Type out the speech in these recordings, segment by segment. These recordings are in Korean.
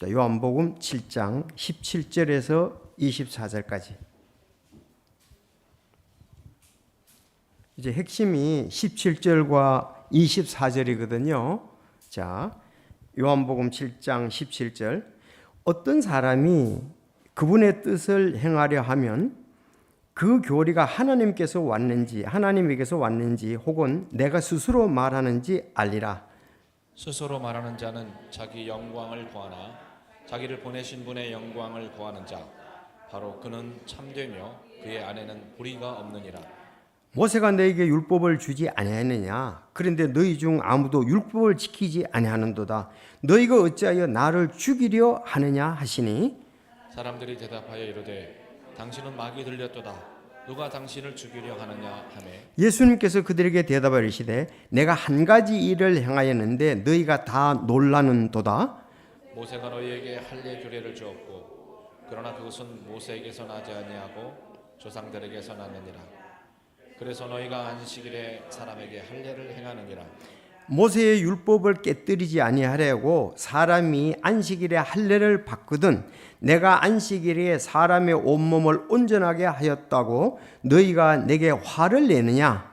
자, 요한복음 7장 17절에서 24절까지. 이제 핵심이 17절과 24절이거든요. 자, 요한복음 7장 17절. 어떤 사람이 그분의 뜻을 행하려 하면 그 교리가 하나님께서 왔는지 하나님에게서 왔는지 혹은 내가 스스로 말하는지 알리라. 스스로 말하는 자는 자기 영광을 구하나 자기를 보내신 분의 영광을 구하는 자 바로 그는 참되며 그의 안에는 불의가 없느니라. 모세가 너에게 율법을 주지 아니하느냐? 그런데 너희 중 아무도 율법을 지키지 아니하는도다. 너희가 어찌하여 나를 죽이려 하느냐 하시니 사람들이 대답하여 이르되 당신은 마귀 들렸도다. 누가 당신을 죽이려 하느냐 하매 예수님께서 그들에게 대답하시되 내가 한 가지 일을 행하였는데 너희가 다 놀라는도다. 모세가 너희에게 할례 규례를 주었고 그러나 그것은 모세에게서 나지 아니하고 조상들에게서 났느니라. 그래서 너희가 안식일에 사람에게 할례를 행하느니라. 모세의 율법을 깨뜨리지 아니하려고 사람이 안식일에 할례를 받거든 내가 안식일에 사람의 온몸을 온전하게 하였다고 너희가 내게 화를 내느냐?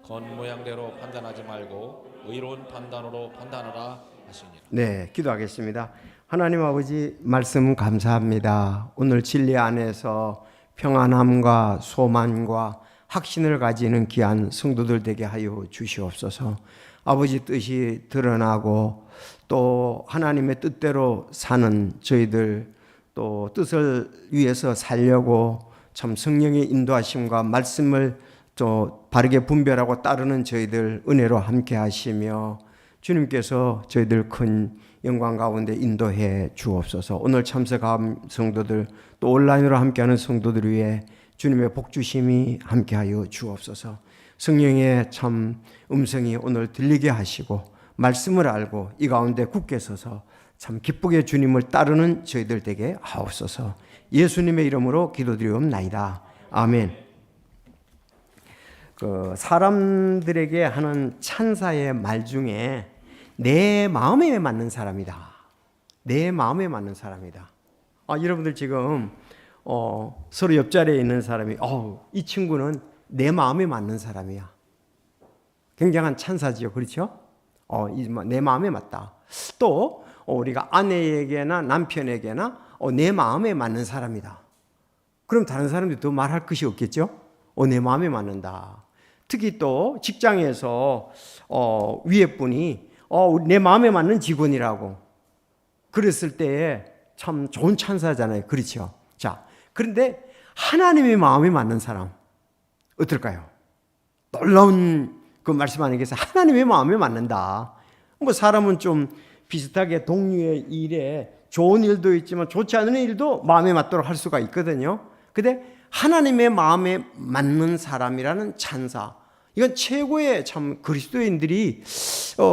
겉모양대로 판단하지 말고 의로운 판단으로 판단하라 하시니라. 네, 기도하겠습니다. 하나님 아버지 말씀 감사합니다. 오늘 진리 안에서 평안함과 소망과 확신을 가지는 귀한 성도들 되게 하여 주시옵소서. 아버지 뜻이 드러나고 또 하나님의 뜻대로 사는 저희들 또 뜻을 위해서 살려고 참 성령의 인도하심과 말씀을 또 바르게 분별하고 따르는 저희들 은혜로 함께 하시며 주님께서 저희들 큰 영광 가운데 인도해 주옵소서. 오늘 참석한 성도들 또 온라인으로 함께하는 성도들 위해 주님의 복주심이 함께하여 주옵소서. 성령의 참 음성이 오늘 들리게 하시고 말씀을 알고 이 가운데 굳게 서서 참 기쁘게 주님을 따르는 저희들 되게 하옵소서. 예수님의 이름으로 기도드리옵나이다. 아멘. 사람들에게 하는 찬사의 말 중에 내 마음에 맞는 사람이다. 내 마음에 맞는 사람이다. 여러분들 지금 서로 옆자리에 있는 사람이 이 친구는 내 마음에 맞는 사람이야. 굉장한 찬사지요. 그렇죠? 내 마음에 맞다. 또 우리가 아내에게나 남편에게나 내 마음에 맞는 사람이다. 그럼 다른 사람들이 더 말할 것이 없겠죠? 내 마음에 맞는다. 특히 또 직장에서 위에 분이 내 마음에 맞는 직원이라고 그랬을 때에 참 좋은 찬사잖아요. 그렇죠? 자, 그런데 하나님의 마음에 맞는 사람 어떨까요? 놀라운 그 말씀 아니겠어요? 하나님의 마음에 맞는다. 뭐 사람은 좀 비슷하게 동료의 일에 좋은 일도 있지만 좋지 않은 일도 마음에 맞도록 할 수가 있거든요. 근데 하나님의 마음에 맞는 사람이라는 찬사, 이건 최고의 참 그리스도인들이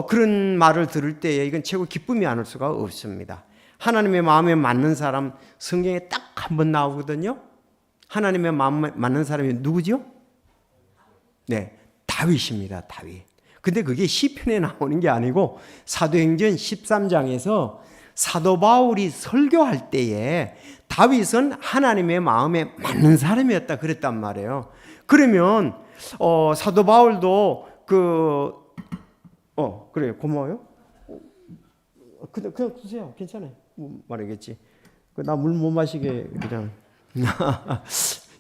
그런 말을 들을 때에 이건 최고 기쁨이 않을 수가 없습니다. 하나님의 마음에 맞는 사람 성경에 딱 한 번 나오거든요. 하나님의 마음에 맞는 사람이 누구죠? 네, 다윗입니다. 다윗. 근데 그게 시편에 나오는 게 아니고 사도행전 13장에서 사도 바울이 설교할 때에 다윗은 하나님의 마음에 맞는 사람이었다 그랬단 말이에요. 그러면 사도 바울도 그래요. 고마워요. 그냥 드세요. 괜찮아요. 말하겠지. 나 물 못 마시게 그냥.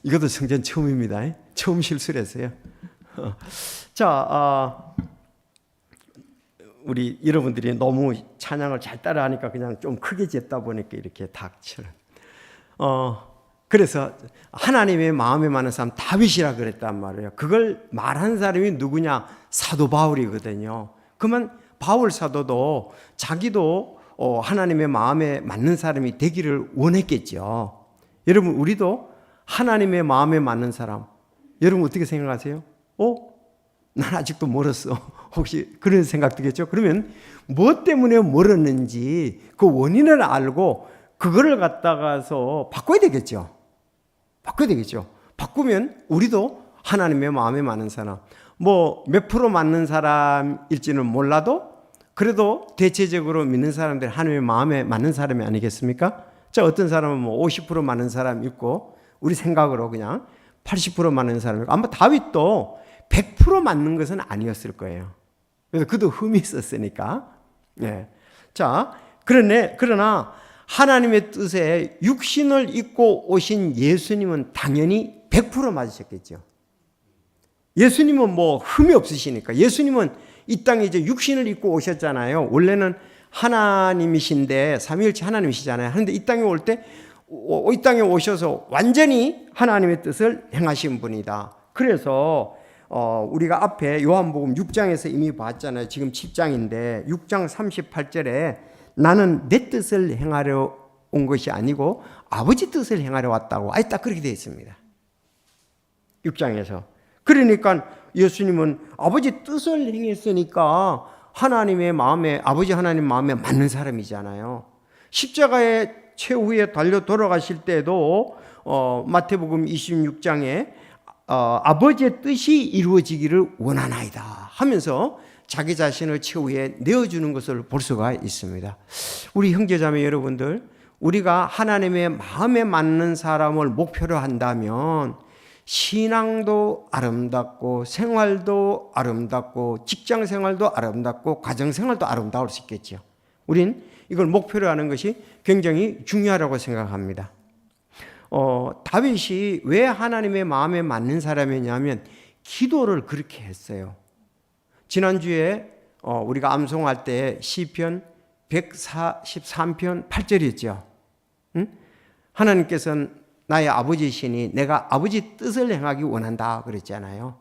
이것도 성전 처음입니다. 처음 실수를 했어요. 자, 우리 여러분들이 너무 찬양을 잘 따라하니까 그냥 좀 크게 쟀다 보니까 이렇게 닭처럼. 그래서 하나님의 마음에 맞는 사람 다윗이라 그랬단 말이에요. 그걸 말한 사람이 누구냐? 사도 바울이거든요. 그러면 바울 사도도 자기도 하나님의 마음에 맞는 사람이 되기를 원했겠죠. 여러분, 우리도 하나님의 마음에 맞는 사람, 여러분 어떻게 생각하세요? 난 아직도 멀었어. 혹시 그런 생각 들겠죠? 그러면 뭐 때문에 멀었는지 그 원인을 알고 그거를 갖다가서 바꿔야 되겠죠. 바꿔야 되겠죠. 바꾸면 우리도 하나님의 마음에 맞는 사람, 뭐 몇 프로 맞는 사람일지는 몰라도 그래도 대체적으로 믿는 사람들 하나님의 마음에 맞는 사람이 아니겠습니까? 자, 어떤 사람은 뭐 50% 맞는 사람 있고 우리 생각으로 그냥 80% 맞는 사람이 있고 아마 다윗도 100% 맞는 것은 아니었을 거예요. 그래서 그도 흠이 있었으니까. 예. 자, 그러나 하나님의 뜻에 육신을 입고 오신 예수님은 당연히 100% 맞으셨겠죠. 예수님은 뭐 흠이 없으시니까. 예수님은 이 땅에 이제 육신을 입고 오셨잖아요. 원래는 하나님이신데 삼위일체 하나님이시잖아요. 그런데 이 땅에 올 때 이 땅에 오셔서 완전히 하나님의 뜻을 행하신 분이다. 그래서 우리가 앞에 요한복음 6장에서 이미 봤잖아요. 지금 7장인데 6장 38절에 나는 내 뜻을 행하려 온 것이 아니고 아버지 뜻을 행하려 왔다고 아예 딱 그렇게 되어 있습니다. 6장에서. 그러니까 예수님은 아버지 뜻을 행했으니까 하나님의 마음에, 아버지 하나님 마음에 맞는 사람이잖아요. 십자가에 최후에 달려 돌아가실 때도 마태복음 26장에 아버지의 뜻이 이루어지기를 원하나이다 하면서 자기 자신을 최후에 내어주는 것을 볼 수가 있습니다. 우리 형제자매 여러분들, 우리가 하나님의 마음에 맞는 사람을 목표로 한다면 신앙도 아름답고 생활도 아름답고 직장 생활도 아름답고 가정 생활도 아름다울 수 있겠죠. 우린 이걸 목표로 하는 것이 굉장히 중요하다고 생각합니다. 다윗이 왜 하나님의 마음에 맞는 사람이냐면 기도를 그렇게 했어요. 지난주에 우리가 암송할 때 시편 143편 8절이었죠. 응? 하나님께서는 나의 아버지시니 내가 아버지 뜻을 행하기 원한다 그랬잖아요.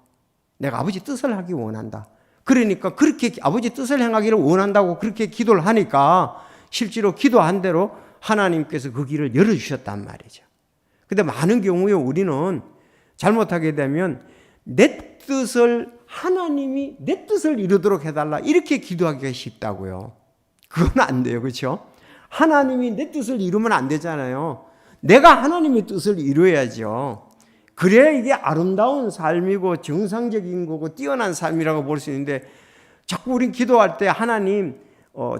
내가 아버지 뜻을 하기 원한다. 그러니까 그렇게 아버지 뜻을 행하기를 원한다고 그렇게 기도를 하니까 실제로 기도한 대로 하나님께서 그 길을 열어주셨단 말이죠. 근데 많은 경우에 우리는 잘못하게 되면 내 뜻을 하나님이 내 뜻을 이루도록 해달라 이렇게 기도하기가 쉽다고요. 그건 안 돼요. 그렇죠? 하나님이 내 뜻을 이루면 안 되잖아요. 내가 하나님의 뜻을 이루어야죠. 그래야 이게 아름다운 삶이고 정상적인 거고 뛰어난 삶이라고 볼 수 있는데 자꾸 우리 기도할 때 하나님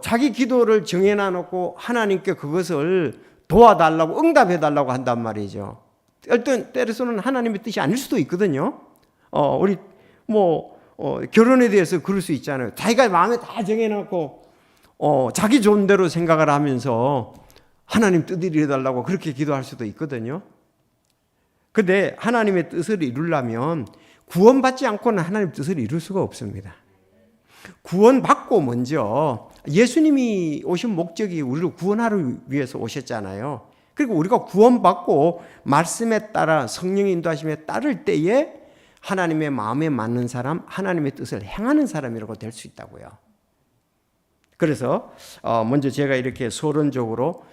자기 기도를 정해놔놓고 하나님께 그것을 도와달라고 응답해달라고 한단 말이죠. 어떤 때로서는 하나님의 뜻이 아닐 수도 있거든요. 우리 결혼에 대해서 그럴 수 있잖아요. 자기가 마음에 다 정해놓고 자기 좋은 대로 생각을 하면서 하나님 뜻을 이루어달라고 그렇게 기도할 수도 있거든요. 근데 하나님의 뜻을 이루려면 구원받지 않고는 하나님의 뜻을 이룰 수가 없습니다. 구원받고 먼저 예수님이 오신 목적이 우리를 구원하기 위해서 오셨잖아요. 그리고 우리가 구원받고 말씀에 따라 성령의 인도하심에 따를 때에 하나님의 마음에 맞는 사람, 하나님의 뜻을 행하는 사람이라고 될 수 있다고요. 그래서 먼저 제가 이렇게 서론적으로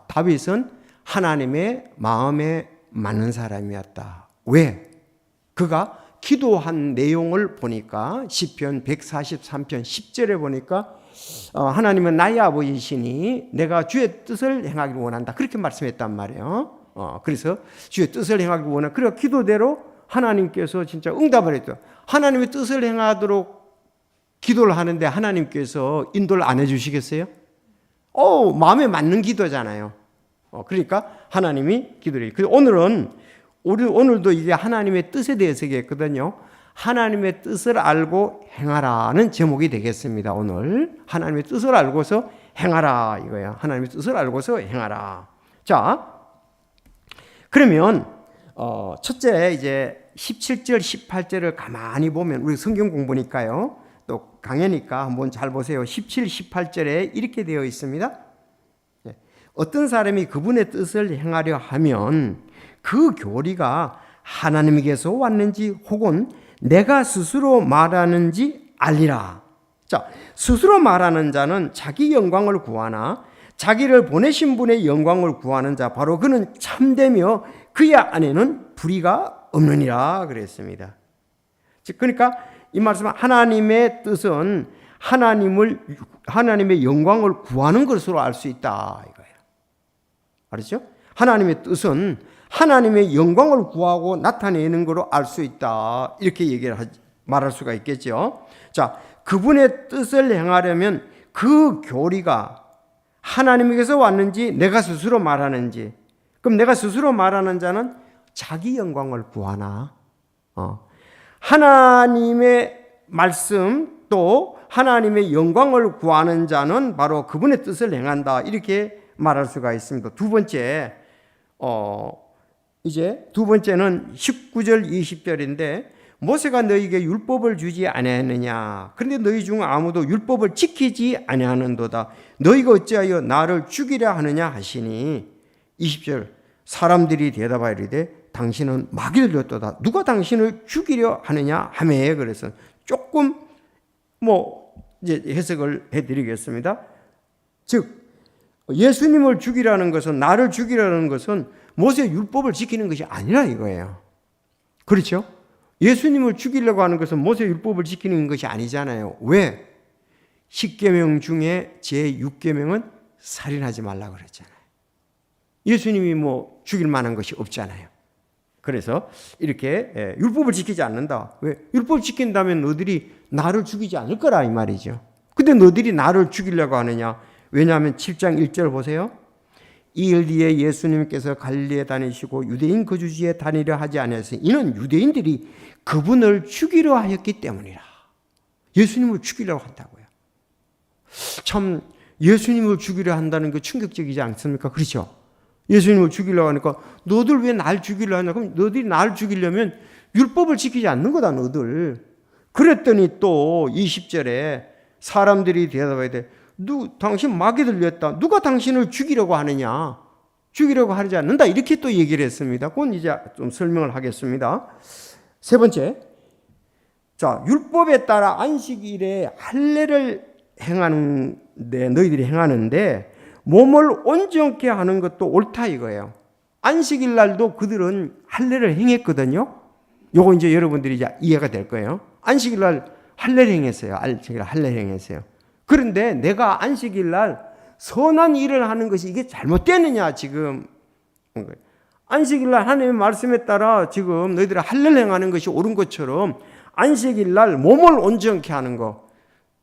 다윗은 하나님의 마음에 맞는 사람이었다. 왜? 그가 기도한 내용을 보니까 시편 143편 10절에 보니까 하나님은 나의 아버지시니 내가 주의 뜻을 행하기를 원한다. 그렇게 말씀했단 말이에요. 그래서 주의 뜻을 행하기를 원한다. 그래서 기도대로 하나님께서 진짜 응답을 했죠. 하나님의 뜻을 행하도록 기도를 하는데 하나님께서 인도를 안 해주시겠어요? 마음에 맞는 기도잖아요. 그러니까 하나님이 기도를 해요. 그래서 오늘도 이게 하나님의 뜻에 대해서 얘기했거든요. 하나님의 뜻을 알고 행하라는 제목이 되겠습니다. 오늘 하나님의 뜻을 알고서 행하라 이거예요. 하나님의 뜻을 알고서 행하라. 자, 그러면 첫째 이제 17절 18절을 가만히 보면 우리 성경 공부니까요. 또 강해니까 한번 잘 보세요. 17, 18절에 이렇게 되어 있습니다. 어떤 사람이 그분의 뜻을 행하려 하면 그 교리가 하나님께서 왔는지 혹은 내가 스스로 말하는지 알리라. 자, 스스로 말하는 자는 자기 영광을 구하나 자기를 보내신 분의 영광을 구하는 자 바로 그는 참되며 그의 안에는 불의가 없느니라 그랬습니다. 즉 그러니까 이 말씀은 하나님의 뜻은 하나님의 영광을 구하는 것으로 알 수 있다 이거예요. 알았죠? 하나님의 뜻은 하나님의 영광을 구하고 나타내는 것으로 알 수 있다. 이렇게 말할 수가 있겠죠. 자, 그분의 뜻을 행하려면 그 교리가 하나님에게서 왔는지 내가 스스로 말하는지, 그럼 내가 스스로 말하는 자는 자기 영광을 구하나 하나님의 말씀 또 하나님의 영광을 구하는 자는 바로 그분의 뜻을 행한다, 이렇게 말할 수가 있습니다. 두 번째, 이제 두 번째는 19절 20절인데 모세가 너희에게 율법을 주지 아니하느냐, 그런데 너희 중 아무도 율법을 지키지 아니하는도다. 너희가 어찌하여 나를 죽이려 하느냐 하시니 20절 사람들이 대답하여 이르되 당신은 마귀를 들렸도다. 누가 당신을 죽이려 하느냐 하매. 그래서 조금 이제 해석을 해드리겠습니다. 즉 예수님을 죽이라는 것은, 나를 죽이라는 것은 모세의 율법을 지키는 것이 아니라 이거예요. 그렇죠? 예수님을 죽이려고 하는 것은 모세의 율법을 지키는 것이 아니잖아요. 왜? 10계명 중에 제6계명은 살인하지 말라 그랬잖아요. 예수님이 죽일 만한 것이 없잖아요. 그래서 이렇게 율법을 지키지 않는다. 왜? 율법을 지킨다면 너희들이 나를 죽이지 않을 거라 이 말이죠. 근데 너희들이 나를 죽이려고 하느냐? 왜냐하면 7장 1절 보세요. 이 일 뒤에 예수님께서 갈릴리에 다니시고 유대인 거주지에 다니려 하지 아니하였으니 이는 유대인들이 그분을 죽이려 하였기 때문이라. 예수님을 죽이려고 한다고요. 참 예수님을 죽이려 한다는 게 충격적이지 않습니까? 그렇죠? 예수님을 죽이려고 하니까 너들 왜 날 죽이려 하냐? 그럼 너희들이 날 죽이려면 율법을 지키지 않는 거다 너희들. 그랬더니 또 20절에 사람들이 대답해야 돼. 당신 마귀 들렸다. 누가 당신을 죽이려고 하느냐? 죽이려고 하지 않는다. 이렇게 또 얘기를 했습니다. 그건 이제 좀 설명을 하겠습니다. 세 번째, 자, 율법에 따라 안식일에 할례를 행하는데, 너희들이 행하는데 몸을 온전케 하는 것도 옳다 이거예요. 안식일 날도 그들은 할례를 행했거든요. 요거 이제 여러분들이 이제 이해가 될 거예요. 안식일 날 할례를 행했어요. 안식일 날 할례를 행했어요. 그런데 내가 안식일 날 선한 일을 하는 것이 이게 잘못되느냐 지금. 안식일 날 하나님의 말씀에 따라 지금 너희들이 할례를 행하는 것이 옳은 것처럼 안식일 날 몸을 온전케 하는 것,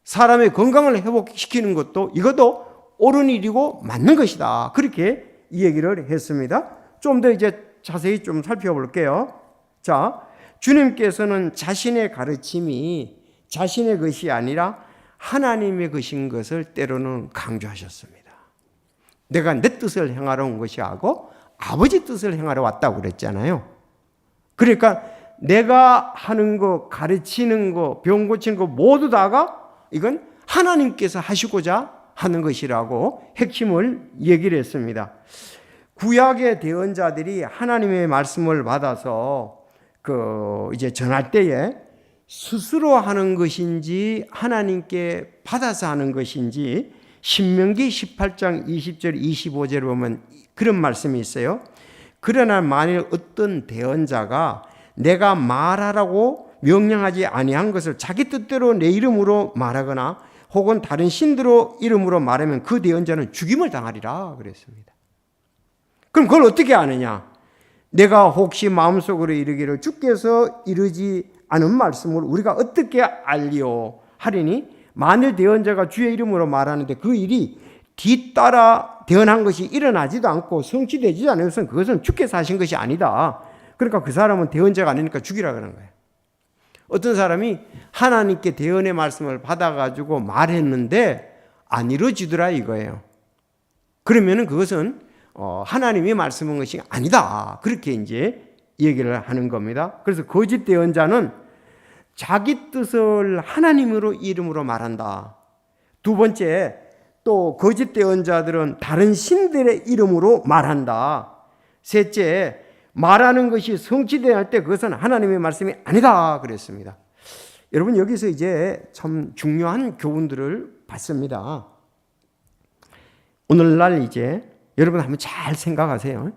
사람의 건강을 회복시키는 것도 이것도 옳은 일이고 맞는 것이다. 그렇게 이 얘기를 했습니다. 좀 더 이제 자세히 좀 살펴볼게요. 자, 주님께서는 자신의 가르침이 자신의 것이 아니라 하나님의 것인 것을 때로는 강조하셨습니다. 내가 내 뜻을 행하러 온 것이 아니고 아버지 뜻을 행하러 왔다고 그랬잖아요. 그러니까 내가 하는 거, 가르치는 거, 병 고치는 거 모두 다가 이건 하나님께서 하시고자 하는 것이라고 핵심을 얘기를 했습니다. 구약의 대언자들이 하나님의 말씀을 받아서 이제 전할 때에 스스로 하는 것인지 하나님께 받아서 하는 것인지 신명기 18장 20절 25절에 보면 그런 말씀이 있어요. 그러나 만일 어떤 대언자가 내가 말하라고 명령하지 아니한 것을 자기 뜻대로 내 이름으로 말하거나 혹은 다른 신들로 이름으로 말하면 그 대언자는 죽임을 당하리라 그랬습니다. 그럼 그걸 어떻게 아느냐? 내가 혹시 마음속으로 이르기를 주께서 이르지 않은 말씀을 우리가 어떻게 알리오 하리니 만일 대언자가 주의 이름으로 말하는데 그 일이 뒤따라 대언한 것이 일어나지도 않고 성취되지 않은 것은 그것은 주께서 하신 것이 아니다. 그러니까 그 사람은 대언자가 아니니까 죽이라 그러는 거예요. 어떤 사람이 하나님께 대언의 말씀을 받아가지고 말했는데 안 이루어지더라 이거예요. 그러면은 그것은 하나님이 말씀한 것이 아니다. 그렇게 이제 얘기를 하는 겁니다. 그래서 거짓 대언자는 자기 뜻을 하나님으로 이름으로 말한다. 두 번째, 또 거짓 대언자들은 다른 신들의 이름으로 말한다. 셋째, 말하는 것이 성취될 때 그것은 하나님의 말씀이 아니다 그랬습니다. 여러분 여기서 이제 참 중요한 교훈들을 받습니다. 오늘날 이제 여러분 한번 잘 생각하세요.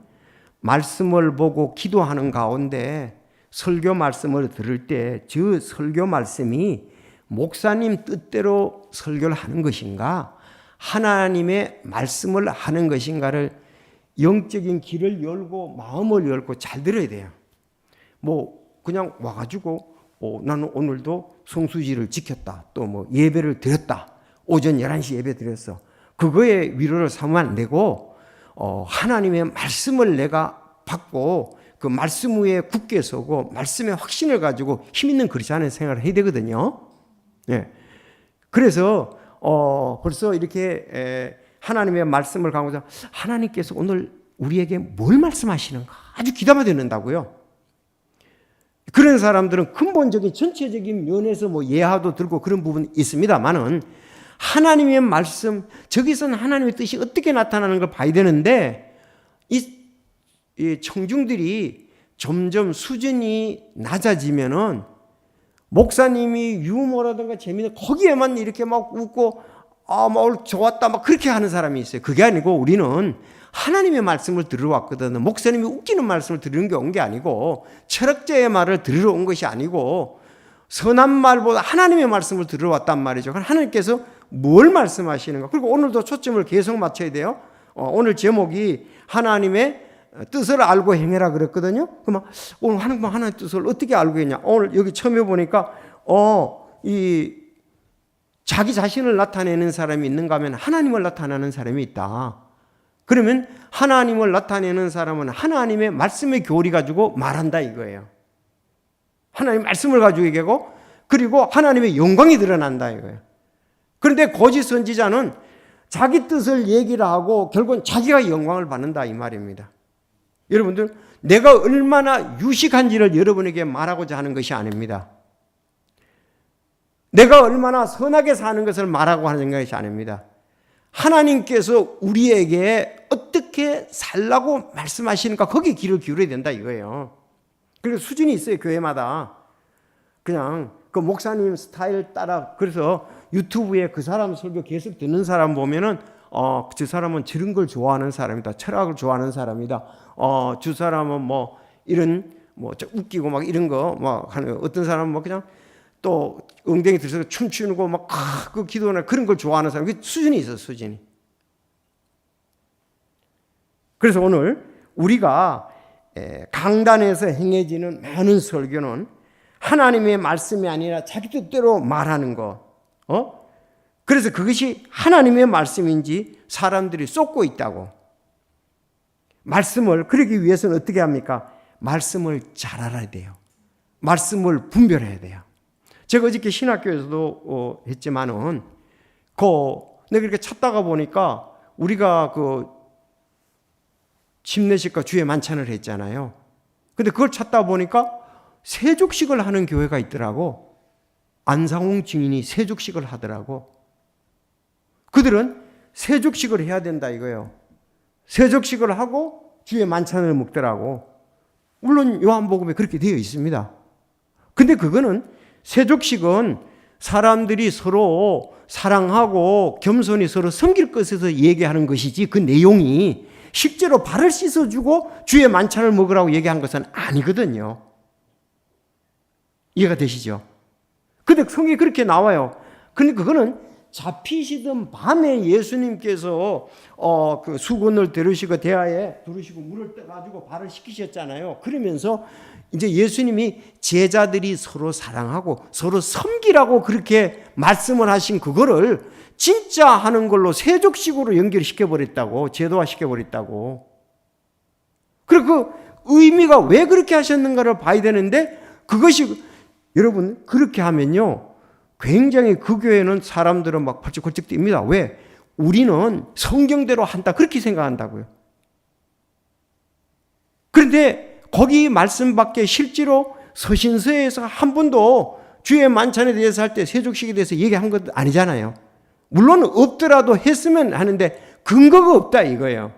말씀을 보고 기도하는 가운데 설교 말씀을 들을 때 저 설교 말씀이 목사님 뜻대로 설교를 하는 것인가 하나님의 말씀을 하는 것인가를 영적인 길을 열고 마음을 열고 잘 들어야 돼요. 그냥 와가지고 나는 오늘도 성수지를 지켰다. 또 뭐 예배를 드렸다. 오전 11시 예배 드렸어. 그거에 위로를 삼으면 안 되고 하나님의 말씀을 내가 받고 그 말씀 위에 굳게 서고 말씀의 확신을 가지고 힘 있는 그리스도의 생활을 해야 되거든요. 예. 그래서 벌써 이렇게 하나님의 말씀을 가고서 하나님께서 오늘 우리에게 뭘 말씀하시는가 아주 귀담아 듣는다고요. 그런 사람들은 근본적인 전체적인 면에서 뭐 예화도 들고 그런 부분이 있습니다만은 하나님의 말씀, 저기서는 하나님의 뜻이 어떻게 나타나는 걸 봐야 되는데 이 청중들이 점점 수준이 낮아지면은 목사님이 유머라든가 재미는 거기에만 이렇게 막 웃고 막 오늘 좋았다 막 그렇게 하는 사람이 있어요. 그게 아니고 우리는 하나님의 말씀을 들으러 왔거든. 목사님이 웃기는 말씀을 들으는 게 온 게 아니고 철학자의 말을 들으러 온 것이 아니고 선한 말보다 하나님의 말씀을 들으러 왔단 말이죠. 하나님께서 뭘 말씀하시는가. 그리고 오늘도 초점을 계속 맞춰야 돼요. 오늘 제목이 하나님의 뜻을 알고 행해라 그랬거든요. 그럼 오늘 하나님의 뜻을 어떻게 알고 했냐. 오늘 여기 처음에 보니까 이 자기 자신을 나타내는 사람이 있는가 하면 하나님을 나타내는 사람이 있다. 그러면 하나님을 나타내는 사람은 하나님의 말씀의 교리 가지고 말한다 이거예요. 하나님의 말씀을 가지고 얘기하고 그리고 하나님의 영광이 드러난다 이거예요. 그런데 거짓 선지자는 자기 뜻을 얘기를 하고 결국은 자기가 영광을 받는다 이 말입니다. 여러분들 내가 얼마나 유식한지를 여러분에게 말하고자 하는 것이 아닙니다. 내가 얼마나 선하게 사는 것을 말하고 하는 것이 아닙니다. 하나님께서 우리에게 어떻게 살라고 말씀하시는가 거기에 귀를 기울여야 된다 이거예요. 그리고 수준이 있어요. 교회마다. 그냥 그 목사님 스타일 따라 그래서 유튜브에 그 사람 설교 계속 듣는 사람 보면은 저 사람은 저런 걸 좋아하는 사람이다. 철학을 좋아하는 사람이다. 저 사람은 뭐 이런 뭐 웃기고 막 이런 거 막 하는 어떤 사람은 뭐 그냥 또 엉덩이 들어서 춤추는 거 막 그 기도나 그런 걸 좋아하는 사람 그 수준이 있어 수준이. 그래서 오늘 우리가 강단에서 행해지는 많은 설교는 하나님의 말씀이 아니라 자기 뜻대로 말하는 것. 그래서 그것이 하나님의 말씀인지 사람들이 쏟고 있다고. 말씀을 그러기 위해서는 어떻게 합니까? 말씀을 잘 알아야 돼요. 말씀을 분별해야 돼요. 제가 어저께 신학교에서도 했지만은 내가 이렇게 찾다가 보니까 우리가 침례식과 주의 만찬을 했잖아요. 근데 그걸 찾다 보니까 세족식을 하는 교회가 있더라고. 안상홍 증인이 세족식을 하더라고. 그들은 세족식을 해야 된다 이거예요. 세족식을 하고 주의 만찬을 먹더라고. 물론 요한복음에 그렇게 되어 있습니다. 근데 그거는 세족식은 사람들이 서로 사랑하고 겸손히 서로 섬길 것에서 얘기하는 것이지 그 내용이 실제로 발을 씻어주고 주의 만찬을 먹으라고 얘기한 것은 아니거든요. 이해가 되시죠? 근데 성경에 그렇게 나와요. 근데 그거는 잡히시던 밤에 예수님께서 그 수건을 들으시고 대야에 두르시고 물을 떠가지고 발을 씻기셨잖아요. 그러면서 이제 예수님이 제자들이 서로 사랑하고 서로 섬기라고 그렇게 말씀을 하신 그거를 진짜 하는 걸로 세족식으로 연결시켜버렸다고, 제도화시켜버렸다고. 그리고 그 의미가 왜 그렇게 하셨는가를 봐야 되는데 그것이 여러분 그렇게 하면요 굉장히 그 교회는 사람들은 막 벌쩍벌쩍 뜁니다. 왜? 우리는 성경대로 한다 그렇게 생각한다고요. 그런데 거기 말씀 밖에 실제로 서신서에서 한 번도 주의 만찬에 대해서 할 때 세족식에 대해서 얘기한 것 아니잖아요. 물론 없더라도 했으면 하는데 근거가 없다 이거예요.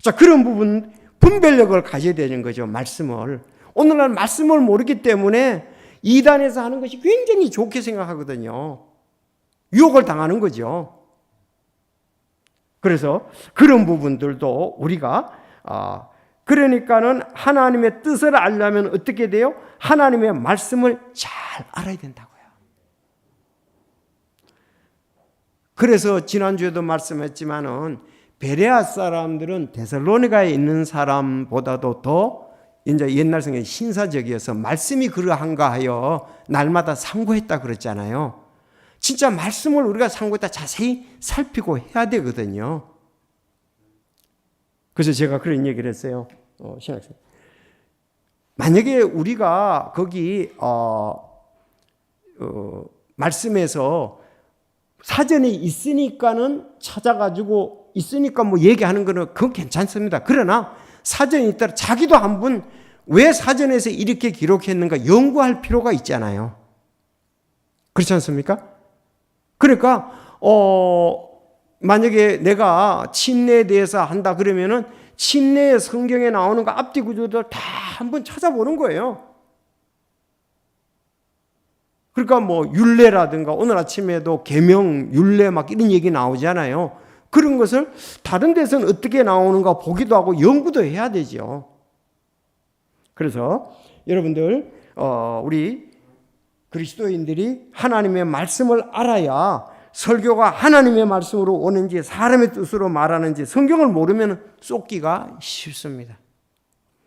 자, 그런 부분 분별력을 가져야 되는 거죠. 말씀을. 오늘날 말씀을 모르기 때문에 이단에서 하는 것이 굉장히 좋게 생각하거든요. 유혹을 당하는 거죠. 그래서 그런 부분들도 우리가 그러니까는 하나님의 뜻을 알려면 어떻게 돼요? 하나님의 말씀을 잘 알아야 된다고요. 그래서 지난주에도 말씀했지만은 베레아 사람들은 데살로니가에 있는 사람보다도 더 이제 옛날 성경이 신사적이어서 말씀이 그러한가 하여 날마다 상고했다 그랬잖아요. 진짜 말씀을 우리가 상고했다 자세히 살피고 해야 되거든요. 그래서 제가 그런 얘기를 했어요. 신학생. 만약에 우리가 거기 말씀에서 사전에 있으니까는 찾아가지고 있으니까 뭐 얘기하는 거는 그건 괜찮습니다. 그러나 사전이 있더라 자기도 한번 왜 사전에서 이렇게 기록했는가 연구할 필요가 있잖아요. 그렇지 않습니까? 그러니까 만약에 내가 침례에 대해서 한다 그러면은 침례의 성경에 나오는 거 앞뒤 구조들 다 한번 찾아보는 거예요. 그러니까 뭐 율례라든가 오늘 아침에도 계명, 율례 막 이런 얘기 나오잖아요. 그런 것을 다른 데서는 어떻게 나오는가 보기도 하고 연구도 해야 되죠. 그래서 여러분들 우리 그리스도인들이 하나님의 말씀을 알아야 설교가 하나님의 말씀으로 오는지 사람의 뜻으로 말하는지 성경을 모르면 쏟기가 쉽습니다.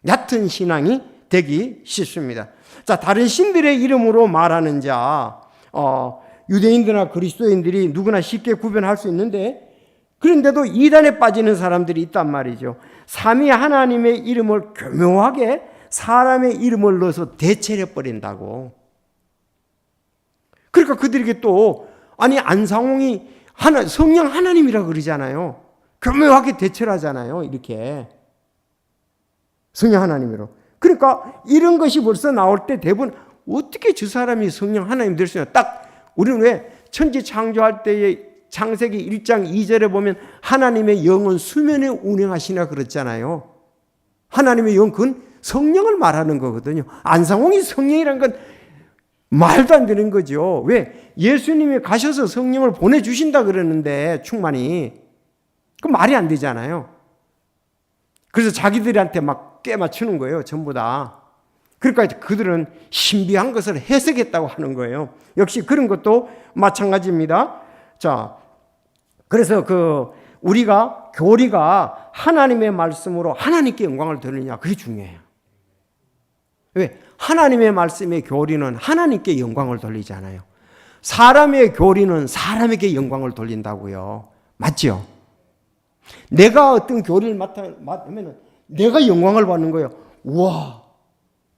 얕은 신앙이 되기 쉽습니다. 자, 다른 신들의 이름으로 말하는 자, 유대인들이나 그리스도인들이 누구나 쉽게 구별할 수 있는데 그런데도 이단에 빠지는 사람들이 있단 말이죠. 삼위 하나님의 이름을 교묘하게 사람의 이름을 넣어서 대체해버린다고. 그러니까 그들에게 또 아니 안상홍이 성령 하나님이라 그러잖아요. 교묘하게 대체를 하잖아요. 이렇게 성령 하나님으로. 그러니까 이런 것이 벌써 나올 때 대부분 어떻게 저 사람이 성령 하나님 될 수 있냐. 딱 우리는 왜 천지 창조할 때의 창세기 1장 2절에 보면 하나님의 영은 수면에 운행하시나 그랬잖아요. 하나님의 영 그건 성령을 말하는 거거든요. 안상홍이 성령이란 건 말도 안 되는 거죠. 왜? 예수님이 가셔서 성령을 보내주신다 그러는데 충만히 그 말이 안 되잖아요. 그래서 자기들한테 막 꿰맞추는 거예요. 전부 다. 그러니까 그들은 신비한 것을 해석했다고 하는 거예요. 역시 그런 것도 마찬가지입니다. 자, 그래서 우리가 교리가 하나님의 말씀으로 하나님께 영광을 돌리냐 그게 중요해요. 왜? 하나님의 말씀의 교리는 하나님께 영광을 돌리잖아요. 사람의 교리는 사람에게 영광을 돌린다고요. 맞죠? 내가 어떤 교리를 맡으면 내가 영광을 받는 거예요. 와,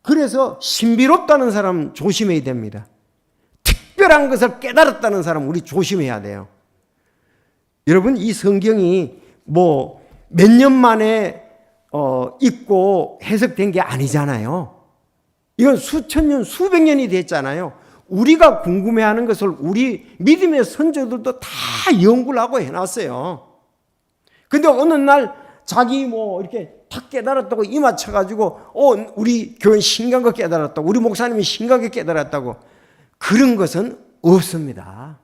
그래서 신비롭다는 사람 조심해야 됩니다. 특별한 것을 깨달았다는 사람 우리 조심해야 돼요. 여러분 이 성경이 뭐 몇 년 만에 읽고 해석된 게 아니잖아요. 이건 수천 년, 수백 년이 됐잖아요. 우리가 궁금해하는 것을 우리 믿음의 선조들도 다 연구를 하고 해놨어요. 근데 어느 날 자기 뭐 이렇게 탁 깨달았다고 이 맞춰가지고 우리 교회 신기한 거 깨달았다고 우리 목사님이 신기하게 깨달았다고 그런 것은 없습니다.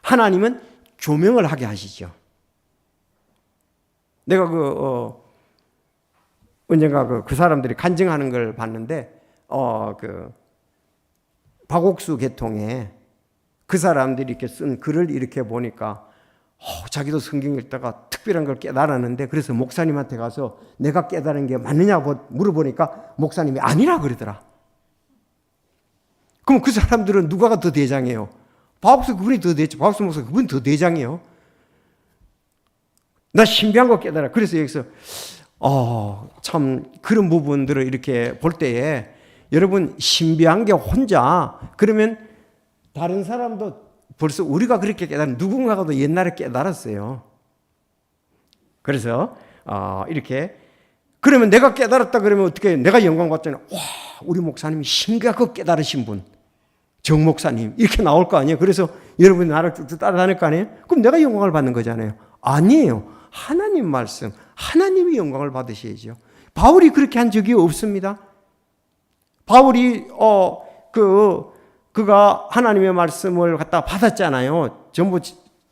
하나님은 조명을 하게 하시죠. 내가 언젠가 그 사람들이 간증하는 걸 봤는데 박옥수 계통에 그 사람들이 이렇게 쓴 글을 이렇게 보니까 자기도 성경 읽다가 특별한 걸 깨달았는데 그래서 목사님한테 가서 내가 깨달은 게 맞느냐 물어보니까 목사님이 아니라 그러더라. 그럼 그 사람들은 누가가 더 대장이에요? 박옥수 그분이 더 대장, 박옥수 목사 그분이 더 대장이에요. 나 신비한 거 깨달아. 그래서 여기서 참 그런 부분들을 이렇게 볼 때에 여러분 신비한 게 혼자 그러면 다른 사람도 벌써 우리가 그렇게 깨달은 누군가도 옛날에 깨달았어요. 그래서 이렇게 그러면 내가 깨달았다 그러면 어떻게 해요? 내가 영광 받잖아요. 와, 우리 목사님이 신기하게 깨달으신 분 정 목사님 이렇게 나올 거 아니에요. 그래서 여러분이 나를 쭉쭉 따라다닐 거 아니에요. 그럼 내가 영광을 받는 거잖아요. 아니에요. 하나님 말씀 하나님이 영광을 받으셔야죠. 바울이 그렇게 한 적이 없습니다. 바울이 그가 하나님의 말씀을 갖다 받았잖아요. 전부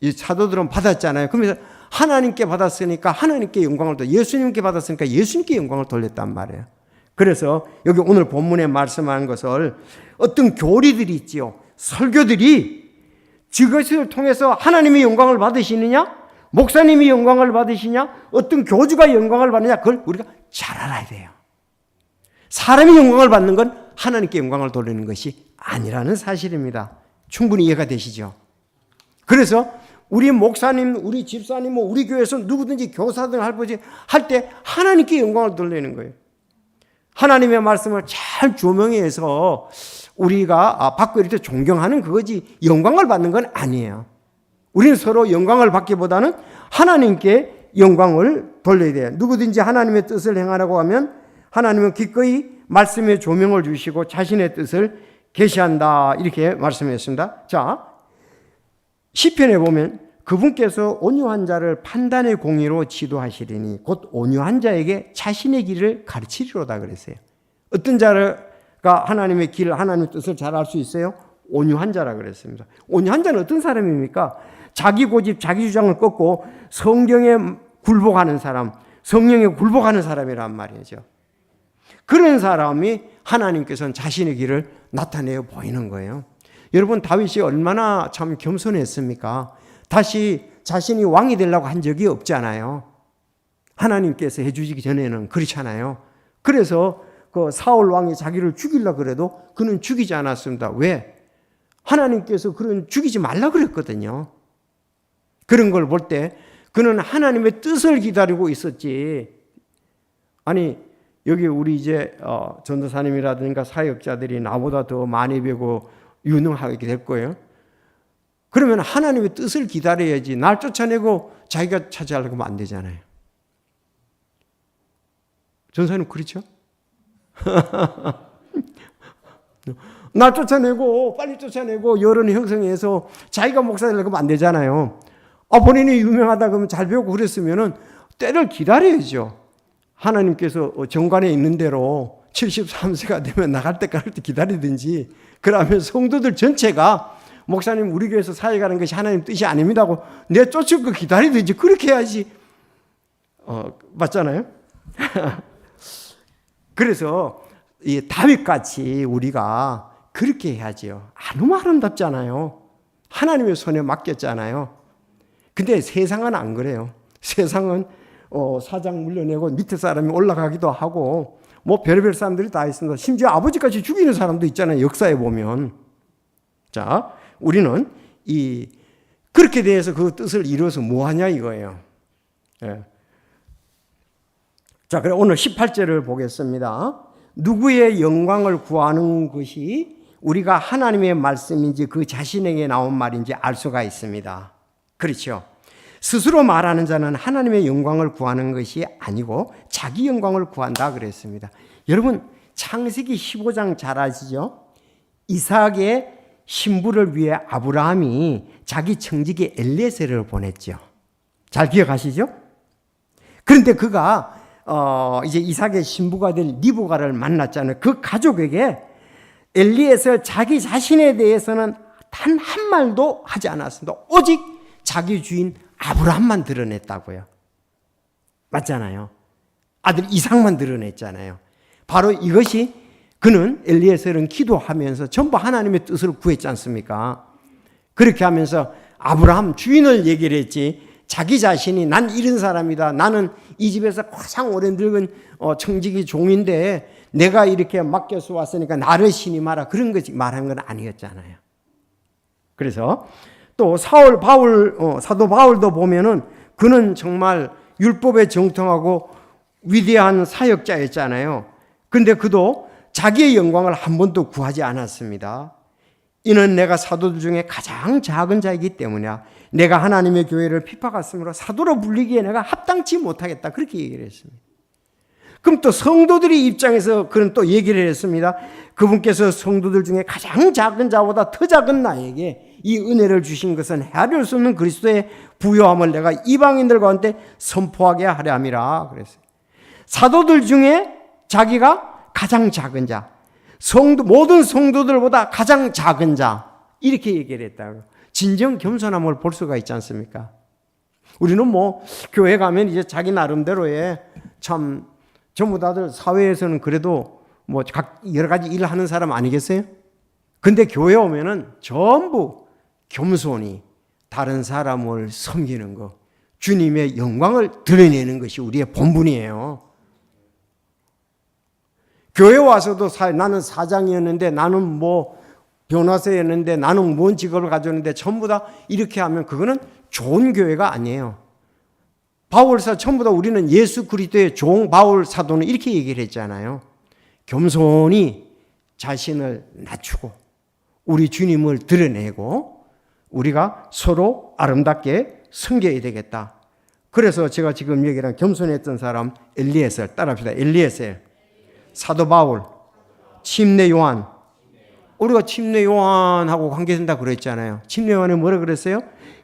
이 사도들은 받았잖아요. 그러면서 하나님께 받았으니까 하나님께 영광을 돌려 예수님께 받았으니까 예수님께 영광을 돌렸단 말이에요. 그래서 여기 오늘 본문에 말씀하는 것을 어떤 교리들이 있지요. 설교들이 그것을 통해서 하나님의 영광을 받으시느냐? 목사님이 영광을 받으시냐? 어떤 교주가 영광을 받느냐? 그걸 우리가 잘 알아야 돼요. 사람의 영광을 받는 건 하나님께 영광을 돌리는 것이 아니라는 사실입니다. 충분히 이해가 되시죠? 그래서 우리 목사님, 우리 집사님, 우리 교회에서 누구든지 교사든 할아버지 할 때 하나님께 영광을 돌리는 거예요. 하나님의 말씀을 잘 조명해서 우리가 받고 이렇게 존경하는 그거지 영광을 받는 건 아니에요. 우리는 서로 영광을 받기보다는 하나님께 영광을 돌려야 돼요. 누구든지 하나님의 뜻을 행하라고 하면 하나님은 기꺼이 말씀의 조명을 주시고 자신의 뜻을 계시한다 이렇게 말씀했습니다. 자, 시편에 보면 그분께서 온유한 자를 판단의 공의로 지도하시리니 곧 온유한 자에게 자신의 길을 가르치리로다 그랬어요. 어떤 자가 하나님의 길, 하나님의 뜻을 잘 알 수 있어요? 온유한 자라 그랬습니다. 온유한 자는 어떤 사람입니까? 자기 고집, 자기 주장을 꺾고 성경에 굴복하는 사람, 성령에 굴복하는 사람이란 말이죠. 그런 사람이 하나님께서는 자신의 길을 나타내어 보이는 거예요. 여러분, 다윗이 얼마나 참 겸손했습니까? 다시 자신이 왕이 되려고 한 적이 없잖아요. 하나님께서 해주시기 전에는 그렇잖아요. 그래서 그 사울 왕이 자기를 죽이려고 그래도 그는 죽이지 않았습니다. 왜? 하나님께서 그는 죽이지 말라 그랬거든요. 그런 걸 볼 때 그는 하나님의 뜻을 기다리고 있었지. 아니, 여기 우리 이제 전도사님이라든가 사역자들이 나보다 더 많이 배우고 유능하게 될 거예요. 그러면 하나님의 뜻을 기다려야지 날 쫓아내고 자기가 차지하려고 하면 안 되잖아요. 전사님 그렇죠? 날 쫓아내고 빨리 쫓아내고 여론 형성해서 자기가 목사 되려고 하면 안 되잖아요. 본인이 유명하다 그러면 잘 배우고 그랬으면은 때를 기다려야죠. 하나님께서 정관에 있는 대로 73세가 되면 나갈 때까지 기다리든지, 그러면 성도들 전체가 목사님 우리 교회에서 사역하는 것이 하나님 뜻이 아닙니다고 내 쫓을 거 기다리든지 그렇게 해야지. 맞잖아요? 그래서 이 다윗같이 우리가 그렇게 해야지요. 너무 아름답잖아요. 하나님의 손에 맡겼잖아요. 근데 세상은 안 그래요. 세상은 사장 물려내고 밑에 사람이 올라가기도 하고 뭐 별의별 사람들이 다 있습니다. 심지어 아버지까지 죽이는 사람도 있잖아요. 역사에 보면. 자, 우리는 그렇게 대해서 그 뜻을 이루어서 뭐 하냐 이거예요. 예. 자, 그럼 오늘 18절을 보겠습니다. 누구의 영광을 구하는 것이 우리가 하나님의 말씀인지 그 자신에게 나온 말인지 알 수가 있습니다. 그렇죠. 스스로 말하는 자는 하나님의 영광을 구하는 것이 아니고 자기 영광을 구한다 그랬습니다. 여러분, 창세기 15장 잘 아시죠? 이삭의 신부를 위해 아브라함이 자기 청지기 엘리에셀을 보냈죠. 잘 기억하시죠? 그런데 그가 이제 이삭의 신부가 될 리브가를 만났잖아요. 그 가족에게 엘리에셀 자기 자신에 대해서는 단 한 말도 하지 않았습니다. 오직 자기 주인 아브라함만 드러냈다고요. 맞잖아요. 아들 이삭만 드러냈잖아요. 바로 이것이 그는 엘리에셀은 기도하면서 전부 하나님의 뜻을 구했지 않습니까? 그렇게 하면서 아브라함 주인을 얘기를 했지, 자기 자신이 난 이런 사람이다. 나는 이 집에서 가장 오래 늙은 청지기 종인데 내가 이렇게 맡겨서 왔으니까 나를 신임하라. 그런 것이 말한 건 아니었잖아요. 그래서 또 사도 바울도 보면은 그는 정말 율법에 정통하고 위대한 사역자였잖아요. 근데 그도 자기의 영광을 한 번도 구하지 않았습니다. 이는 내가 사도들 중에 가장 작은 자이기 때문이야. 내가 하나님의 교회를 핍박했으므로 사도로 불리기에 내가 합당치 못하겠다. 그렇게 얘기를 했습니다. 그럼 또 성도들의 입장에서 그는 또 얘기를 했습니다. 그분께서 성도들 중에 가장 작은 자보다 더 작은 나에게 이 은혜를 주신 것은 헤아릴 수 없는 그리스도의 부요함을 내가 이방인들 가운데 선포하게 하려 함이라 그랬어요. 사도들 중에 자기가 가장 작은 자, 모든 성도들보다 가장 작은 자, 이렇게 얘기를 했다고. 진정 겸손함을 볼 수가 있지 않습니까? 우리는 뭐 교회 가면 이제 자기 나름대로의 참 전부 다들 사회에서는 그래도 뭐 여러 가지 일을 하는 사람 아니겠어요? 근데 교회 오면은 전부 겸손히 다른 사람을 섬기는 것, 주님의 영광을 드러내는 것이 우리의 본분이에요. 교회 와서도 나는 사장이었는데, 나는 뭐 변호사였는데, 나는 뭔 직업을 가졌는데 전부 다 이렇게 하면 그거는 좋은 교회가 아니에요. 바울사 전부 다 우리는 예수 그리스도의 종 바울 사도는 이렇게 얘기를 했잖아요. 겸손히 자신을 낮추고 우리 주님을 드러내고 우리가 서로 아름답게 섬겨야 되겠다. 그래서 제가 지금 얘기한 겸손했던 사람 엘리에셀 따라합시다. 엘리에셀, 사도 바울, 침례 요한. 우리가 침례 요한하고 관계된다 그랬잖아요. 침례 요한이 뭐라 그랬어요?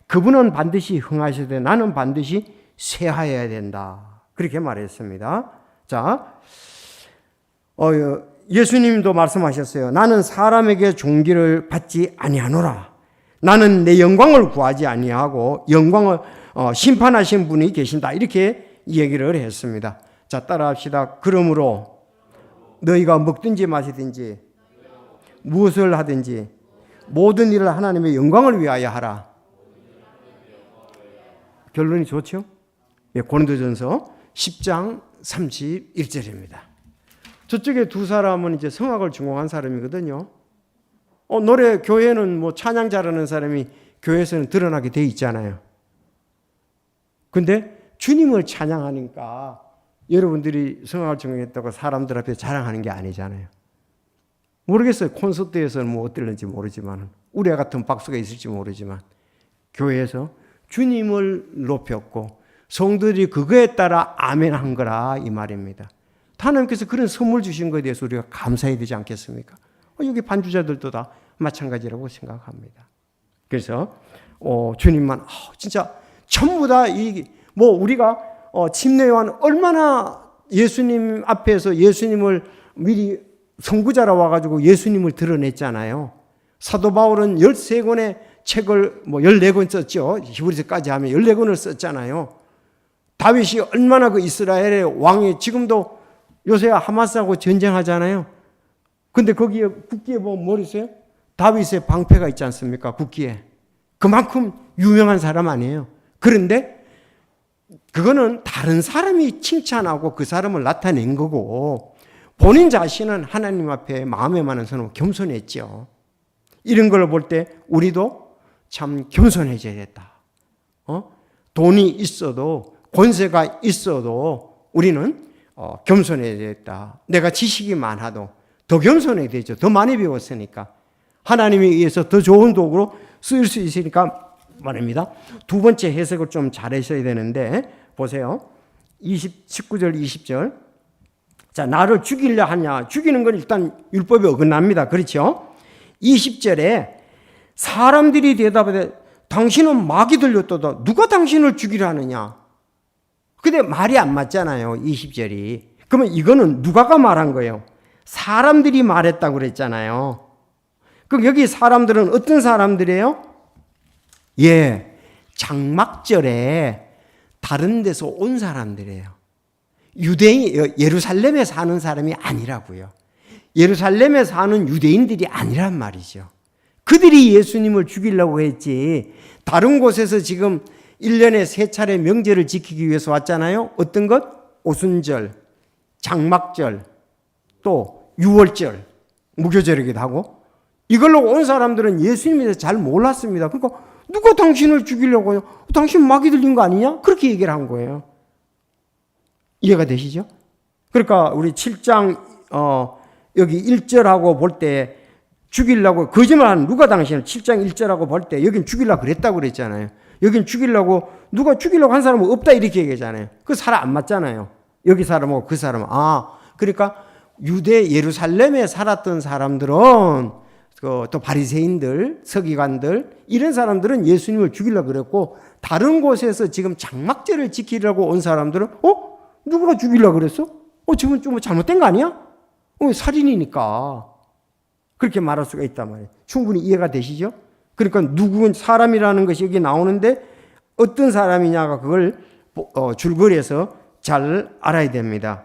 그분은 반드시 흥하셔야 돼. 나는 반드시 쇠하여야 된다. 그렇게 말했습니다. 자, 예수님도 말씀하셨어요. 나는 사람에게 존귀를 받지 아니하노라. 나는 내 영광을 구하지 아니하고 영광을 심판하신 분이 계신다. 이렇게 얘기를 했습니다. 자, 따라합시다. 그러므로 너희가 먹든지 마시든지 무엇을 하든지 모든 일을 하나님의 영광을 위하여 하라. 결론이 좋죠? 예, 고린도전서 10장 31절입니다. 저쪽에 두 사람은 이제 성악을 전공한 사람이거든요. 노래 교회는 뭐 찬양 잘하는 사람이 교회에서는 드러나게 돼 있잖아요. 근데 주님을 찬양하니까 여러분들이 성악을 전공했다고 사람들 앞에 자랑하는 게 아니잖아요. 모르겠어요. 콘서트에서는 뭐 어떨는지 모르지만 우리 같은 박수가 있을지 모르지만 교회에서 주님을 높였고 성도들이 그거에 따라 아멘한 거라 이 말입니다. 하나님께서 그런 선물 주신 것에 대해서 우리가 감사해야 되지 않겠습니까? 여기 반주자들도 다 마찬가지라고 생각합니다. 그래서 주님만 진짜 전부 다 뭐 우리가 침례 요한 얼마나 예수님 앞에서 예수님을 미리 선구자라 와가지고 예수님을 드러냈잖아요. 사도 바울은 13권의 책을 14권 썼죠. 히브리서까지 하면 14권을 썼잖아요. 다윗이 얼마나 그 이스라엘의 왕이 지금도 요새 하마스하고 전쟁하잖아요. 근데 거기에 국기에 보면 뭐 있어요? 다윗의 방패가 있지 않습니까? 국기에. 그만큼 유명한 사람 아니에요. 그런데 그거는 다른 사람이 칭찬하고 그 사람을 나타낸 거고 본인 자신은 하나님 앞에 마음에 많은 사람은 겸손했죠. 이런 걸 볼 때 우리도 참 겸손해져야겠다. 돈이 있어도 권세가 있어도 우리는 겸손해야겠다. 내가 지식이 많아도 더 겸손해야 되죠. 더 많이 배웠으니까. 하나님에 의해서 더 좋은 도구로 쓰일 수 있으니까 말입니다. 두 번째 해석을 좀 잘하셔야 되는데 보세요. 19절 20절. 자, 나를 죽이려 하냐. 죽이는 건 일단 율법에 어긋납니다. 그렇죠? 20절에 사람들이 대답하되 당신은 마귀 들렸도다. 누가 당신을 죽이려 하느냐. 근데 말이 안 맞잖아요. 20절이. 그러면 이거는 누가가 말한 거예요? 사람들이 말했다고 그랬잖아요. 그럼 여기 사람들은 어떤 사람들이에요? 예, 장막절에 다른 데서 온 사람들이에요. 유대인, 예루살렘에 사는 사람이 아니라고요. 예루살렘에 사는 유대인들이 아니란 말이죠. 그들이 예수님을 죽이려고 했지 다른 곳에서 지금 1년에 3차례 명절을 지키기 위해서 왔잖아요. 어떤 것? 오순절, 장막절, 또 유월절, 무교절이기도 하고 이걸로 온 사람들은 예수님에 대해서 잘 몰랐습니다. 그러니까 누가 당신을 죽이려고 해요? 당신 마귀 들린 거 아니냐? 그렇게 얘기를 한 거예요. 이해가 되시죠? 그러니까 우리 7장 여기 1절하고 볼 때 죽이려고 거짓말하는 누가 당신을 7장 1절하고 볼 때 여긴 죽이려고 그랬다고 그랬잖아요. 여긴 죽이려고 누가 죽이려고 한 사람은 없다 이렇게 얘기하잖아요. 그 사람 안 맞잖아요. 여기 사람하고 그 사람은. 그러니까 유대 예루살렘에 살았던 사람들은 또 바리새인들, 서기관들 이런 사람들은 예수님을 죽이려고 그랬고 다른 곳에서 지금 장막절을 지키려고 온 사람들은 누가 죽이려고 그랬어? 지금 좀 잘못된 거 아니야? 살인이니까 그렇게 말할 수가 있단 말이에요. 충분히 이해가 되시죠? 그러니까 누군 사람이라는 것이 여기 나오는데 어떤 사람이냐가 그걸 줄거리에서 잘 알아야 됩니다.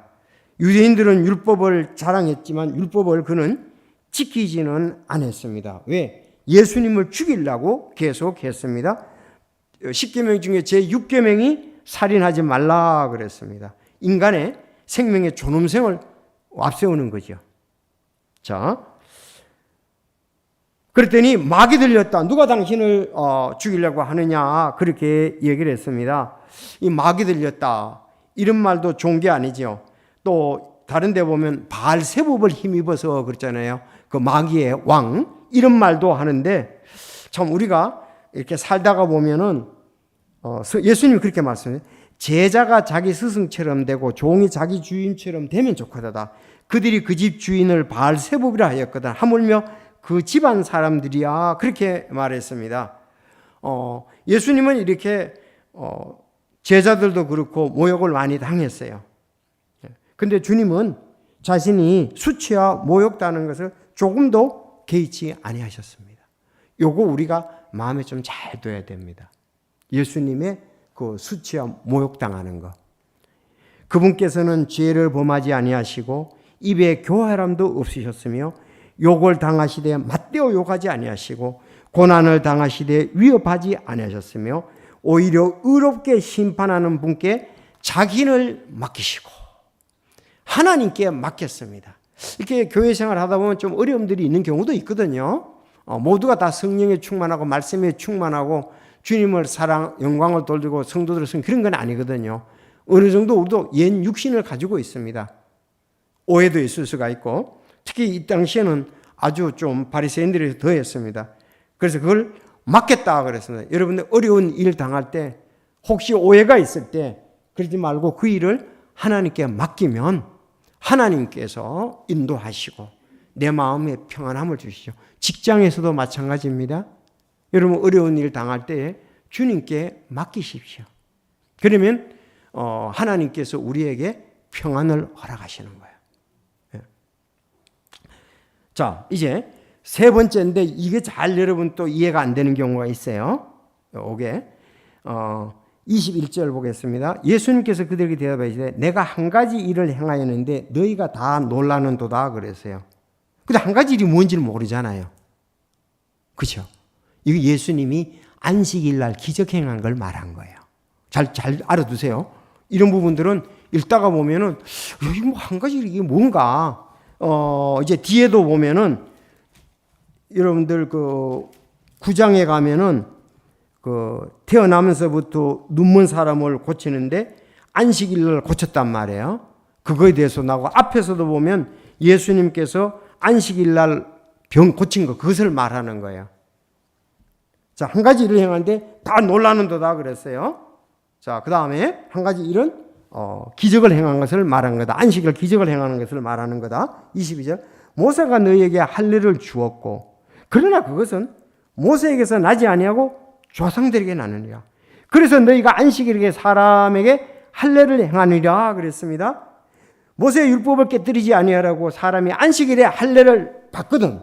유대인들은 율법을 자랑했지만 율법을 그는 지키지는 않았습니다. 왜? 예수님을 죽이려고 계속했습니다. 10계명 중에 제6계명이 살인하지 말라 그랬습니다. 인간의 생명의 존엄성을 앞세우는 거죠. 자, 그랬더니 막이 들렸다. 누가 당신을 죽이려고 하느냐 그렇게 얘기를 했습니다. 이 막이 들렸다. 이런 말도 좋은 게 아니죠. 또 다른 데 보면 바알세붑을 힘입어서 그랬잖아요. 그 마귀의 왕 이런 말도 하는데 참 우리가 이렇게 살다가 보면은 예수님이 그렇게 말씀해요. 제자가 자기 스승처럼 되고 종이 자기 주인처럼 되면 좋거다. 그들이 그 집 주인을 바알세붑이라 하였거든. 하물며 그 집안 사람들이야 그렇게 말했습니다. 예수님은 이렇게 제자들도 그렇고 모욕을 많이 당했어요. 근데 주님은 자신이 수치와 모욕당하는 것을 조금도 개의치 아니하셨습니다. 요거 우리가 마음에 좀 잘 둬야 됩니다. 예수님의 그 수치와 모욕당하는 것. 그분께서는 죄를 범하지 아니하시고 입에 교활함도 없으셨으며 욕을 당하시되 맞대어 욕하지 아니하시고 고난을 당하시되 위협하지 아니하셨으며 오히려 의롭게 심판하는 분께 자기를 맡기시고 하나님께 맡겼습니다. 이렇게 교회 생활 하다 보면 좀 어려움들이 있는 경우도 있거든요. 모두가 다 성령에 충만하고 말씀에 충만하고 주님을 사랑, 영광을 돌리고 성도들을 섬기는 그런 건 아니거든요. 어느 정도 우리도 옛 육신을 가지고 있습니다. 오해도 있을 수가 있고 특히 이 당시에는 아주 좀 바리새인들이 더했습니다. 그래서 그걸 맡겠다 그랬습니다. 여러분들 어려운 일 당할 때 혹시 오해가 있을 때 그러지 말고 그 일을 하나님께 맡기면 하나님께서 인도하시고 내 마음에 평안함을 주시죠. 직장에서도 마찬가지입니다. 여러분 어려운 일 당할 때 주님께 맡기십시오. 그러면 하나님께서 우리에게 평안을 허락하시는 거예요. 자, 이제 세 번째인데 이게 잘 여러분 또 이해가 안 되는 경우가 있어요. 이게 21절 보겠습니다. 예수님께서 그들에게 대답하시되 내가 한 가지 일을 행하였는데 너희가 다 놀라는도다 그랬어요. 근데 한 가지 일이 뭔지를 모르잖아요. 그렇죠? 이거 예수님이 안식일 날 기적 행한 걸 말한 거예요. 잘 알아두세요. 이런 부분들은 읽다가 보면은 여기 뭐 한 가지 이게 뭔가 이제 뒤에도 보면은 여러분들 그 9장에 가면은 그 태어나면서부터 눈먼 사람을 고치는데 안식일을 고쳤단 말이에요. 그거에 대해서 나오고 앞에서도 보면 예수님께서 안식일 날 병 고친 거 그것을 말하는 거예요. 자, 한 가지 일을 행하는데 다 놀라는도다 그랬어요. 자, 그 다음에 한 가지 일은 기적을 행한 것을 말하는 거다. 안식일 기적을 행하는 것을 말하는 거다. 22절 모세가 너희에게 할례를 주었고 그러나 그것은 모세에게서 나지 아니하고 조상들에게 나느니라. 그래서 너희가 안식일에 사람에게 할례를 행하느니라 그랬습니다. 모세의 율법을 깨뜨리지 아니하라고 사람이 안식일에 할례를 받거든.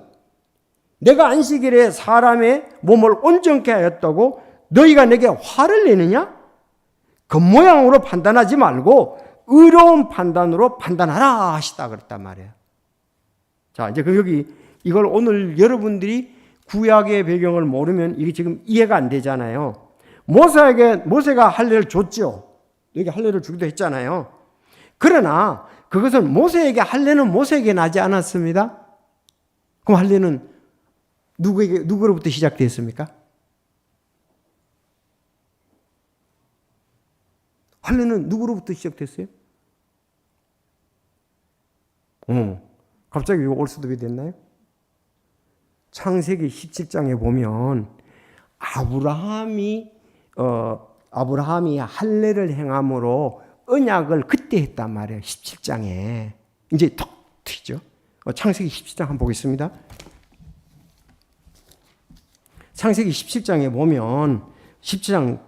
내가 안식일에 사람의 몸을 온전케 하였다고 너희가 내게 화를 내느냐? 겉모양으로 판단하지 말고 의로운 판단으로 판단하라 하시다 그랬단 말이에요. 자, 이제 여기 이걸 오늘 여러분들이 구약의 배경을 모르면 이게 지금 이해가 안 되잖아요. 모세가 할례를 줬죠. 여기 할례를 주기도 했잖아요. 그러나 그것은 할례는 모세에게 나지 않았습니다. 그럼 할례는 누구로부터 시작됐습니까? 할례는 누구로부터 시작됐어요? 갑자기 이거 올 수도 왜 됐나요? 창세기 17장에 보면 아브라함이 할례를 행함으로 언약을 그때 했단 말이에요. 17장에. 이제 턱 트이죠. 창세기 17장 한번 보겠습니다. 창세기 17장에 보면 17장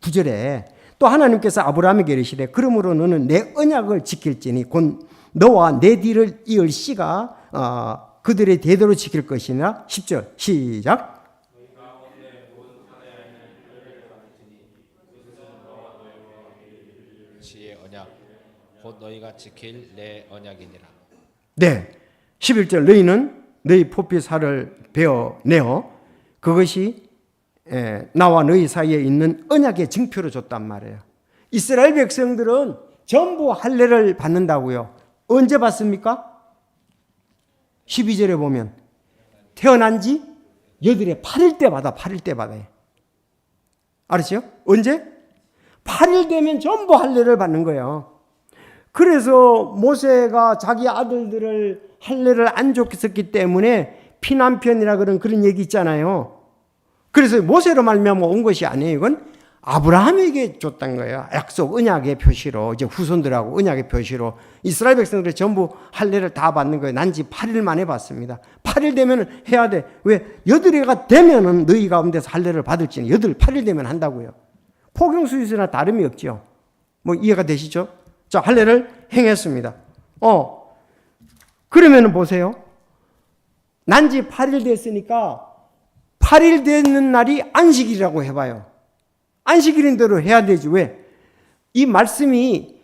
9절에 또 하나님께서 아브라함에게 이르시되 그러므로 너는 내 언약을 지킬지니 곧 너와 내 뒤를 이을 씨가 그들의 대대로 지킬 것이나 10절 시작. 지의 언약 곧 너희가 지킬 내 언약이니라. 네. 11절 너희는 너희 포피 살을 베어내어 그것이 나와 너희 사이에 있는 언약의 증표로 줬단 말이에요. 이스라엘 백성들은 전부 할례를 받는다고요. 언제 받습니까? 12절에 보면 태어난 지 8에 8일 때 받아. 8일 때 받아요. 알았죠? 언제? 8일 되면 전부 할례를 받는 거예요. 그래서 모세가 자기 아들들을 할례를 안 줬기 때문에 피난편이라 그런 얘기 있잖아요. 그래서 모세로 말미암아 온 것이 아니에요. 이건 아브라함에게 줬던 거예요. 약속 언약의 표시로, 이제 후손들하고 언약의 표시로 이스라엘 백성들이 전부 할례를 다 받는 거예요. 난지 8일 만에 받습니다. 8일 되면 해야 돼. 왜? 8해가 되면은 너희 가운데서 할례를 받을지는 8일 되면 한다고요. 포경수유수나 다름이 없죠. 뭐 이해가 되시죠? 자, 할례를 행했습니다. 그러면은 보세요. 난지 8일 됐으니까 8일 되는 날이 안식일이라고 해봐요. 안식일인 대로 해야 되지. 왜? 이 말씀이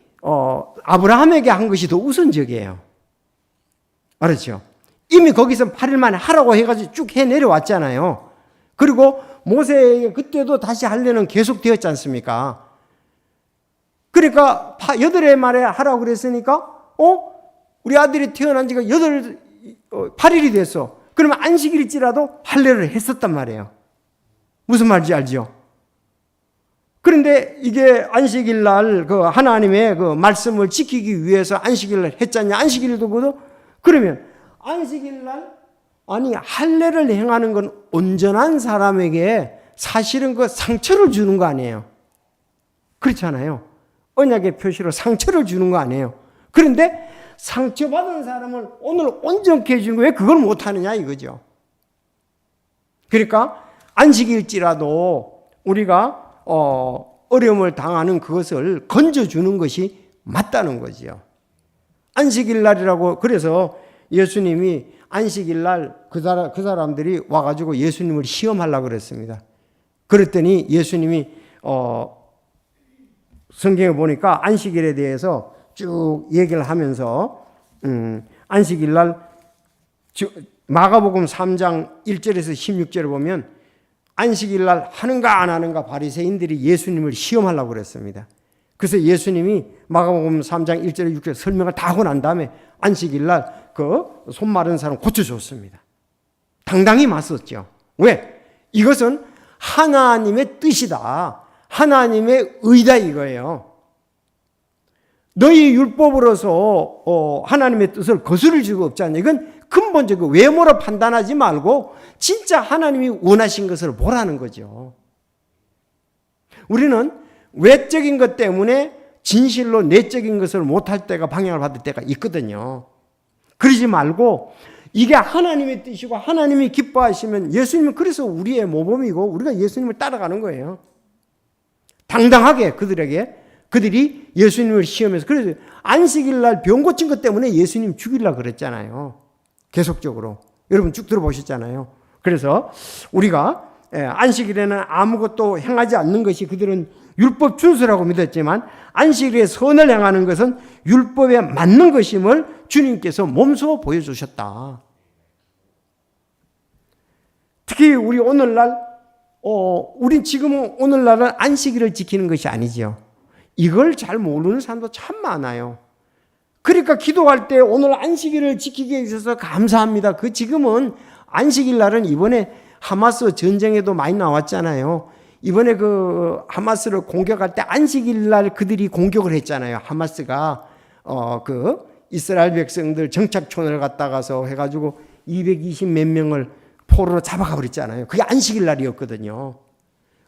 아브라함에게 한 것이 더 우선적이에요. 알았죠? 이미 거기서 8일 만에 하라고 해가지고 쭉 해 내려왔잖아요. 그리고 모세에게 그때도 다시 할례는 계속 되었지 않습니까? 그러니까 8해 만에 하라고 그랬으니까 우리 아들이 태어난 지가 8일이 됐어. 그러면 안식일일지라도 할례를 했었단 말이에요. 무슨 말인지 알죠? 그런데 이게 안식일 날 그 하나님의 그 말씀을 지키기 위해서 안식일을 했잖냐? 안식일도 그러면 안식일 날 아니 할례를 행하는 건 온전한 사람에게 사실은 그 상처를 주는 거 아니에요. 그렇잖아요. 언약의 표시로 상처를 주는 거 아니에요. 그런데 상처받은 사람을 오늘 온전케 해주는 거 왜 그걸 못하느냐 이거죠. 그러니까 안식일지라도 우리가 어려움을 당하는 그것을 건져주는 것이 맞다는 거지요. 안식일 날이라고 그래서 예수님이 안식일 날 그 사람들이 와가지고 예수님을 시험하려고 그랬습니다. 그랬더니 예수님이 성경에 보니까 안식일에 대해서 쭉 얘기를 하면서 안식일 날 마가복음 3장 1절에서 16절을 보면 안식일 날 하는가 안 하는가 바리새인들이 예수님을 시험하려고 그랬습니다. 그래서 예수님이 마가복음 3장 1절에 6절에 설명을 다 하고 난 다음에 안식일 날 그 손 마른 사람 고쳐줬습니다. 당당히 맞섰죠. 왜? 이것은 하나님의 뜻이다. 하나님의 의다 이거예요. 너희 율법으로서 하나님의 뜻을 거스를 수가 없지 않냐. 이건 근본적으로 외모로 판단하지 말고 진짜 하나님이 원하신 것을 보라는 거죠. 우리는 외적인 것 때문에 진실로 내적인 것을 못할 때가 방향을 받을 때가 있거든요. 그러지 말고 이게 하나님의 뜻이고 하나님이 기뻐하시면 예수님은 그래서 우리의 모범이고 우리가 예수님을 따라가는 거예요. 당당하게 그들이 예수님을 시험해서 그래서 안식일 날 병 고친 것 때문에 예수님 죽이려고 그랬잖아요. 계속적으로. 여러분 쭉 들어보셨잖아요. 그래서 우리가 안식일에는 아무것도 행하지 않는 것이 그들은 율법 준수라고 믿었지만 안식일에 선을 행하는 것은 율법에 맞는 것임을 주님께서 몸소 보여주셨다. 특히 우리 오늘날 우리 지금은 오늘날은 안식일을 지키는 것이 아니죠. 이걸 잘 모르는 사람도 참 많아요. 그러니까 기도할 때 오늘 안식일을 지키게 해주셔서 감사합니다. 그 지금은 안식일 날은 이번에 하마스 전쟁에도 많이 나왔잖아요. 이번에 그 하마스를 공격할 때 안식일 날 그들이 공격을 했잖아요. 하마스가 그 이스라엘 백성들 정착촌을 갔다가서 해가지고 220 몇 명을 포로로 잡아가 버렸잖아요. 그게 안식일 날이었거든요.